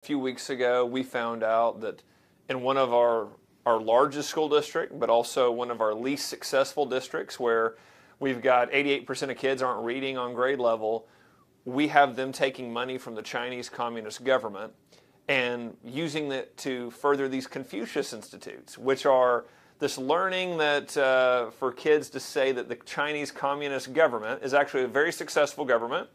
A few weeks ago, we found out that in one of our largest school district, but also one of our least successful districts where we've got 88% of kids aren't reading on grade level, we have them taking money from the Chinese Communist government and using it to further these Confucius institutes, which are this learning that for kids to say that the Chinese Communist government is actually a very successful government.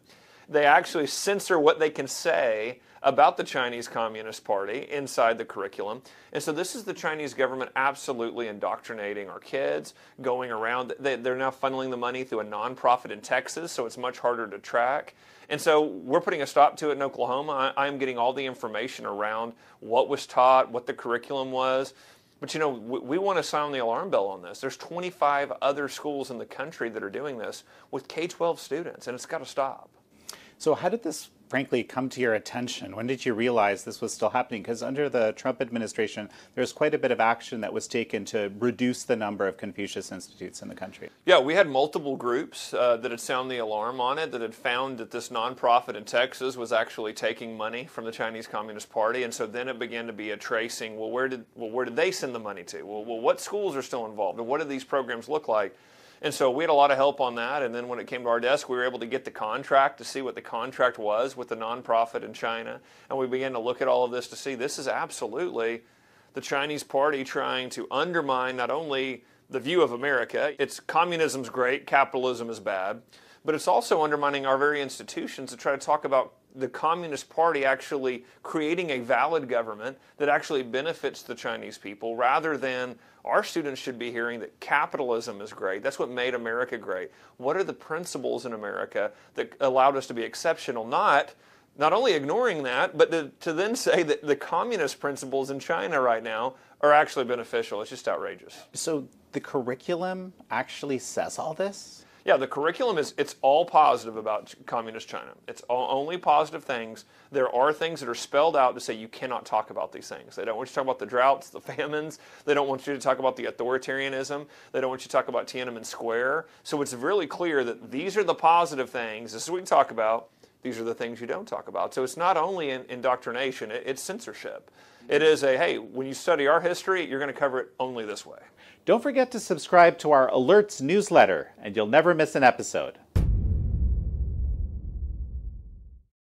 They actually censor what they can say about the Chinese Communist Party inside the curriculum. And so this is the Chinese government absolutely indoctrinating our kids, going around. They're now funneling the money through a nonprofit in Texas, so it's much harder to track. And so we're putting a stop to it in Oklahoma. I'm getting all the information around what was taught, what the curriculum was. But you know, we want to sound the alarm bell on this. There's 25 other schools in the country that are doing this with K-12 students, and it's got to stop. So how did this, frankly, come to your attention? When did you realize this was still happening? Because under the Trump administration, there's quite a bit of action that was taken to reduce the number of Confucius institutes in the country. Yeah, we had multiple groups that had sounded the alarm on it, that had found that this nonprofit in Texas was actually taking money from the Chinese Communist Party. And so then it began to be a tracing, well, where did they send the money to? Well, what schools are still involved? And what do these programs look like? And so we had a lot of help on that, and then when it came to our desk, we were able to get the contract to see what the contract was with the nonprofit in China, and we began to look at all of this to see this is absolutely the Chinese party trying to undermine not only the view of America, it's communism's great, capitalism is bad, but it's also undermining our very institutions to try to talk about the Communist Party actually creating a valid government that actually benefits the Chinese people, rather than our students should be hearing that capitalism is great. That's what made America great. What are the principles in America that allowed us to be exceptional? Not only ignoring that, but to then say that the communist principles in China right now are actually beneficial. It's just outrageous. So the curriculum actually says all this? Yeah, the curriculum it's all positive about communist China. It's only positive things. There are things that are spelled out to say you cannot talk about these things. They don't want you to talk about the droughts, the famines. They don't want you to talk about the authoritarianism. They don't want you to talk about Tiananmen Square. So it's really clear that these are the positive things. This is what we talk about. These are the things you don't talk about. So it's not only indoctrination, it's censorship. It is hey, when you study our history, you're going to cover it only this way. Don't forget to subscribe to our Alerts newsletter, and you'll never miss an episode.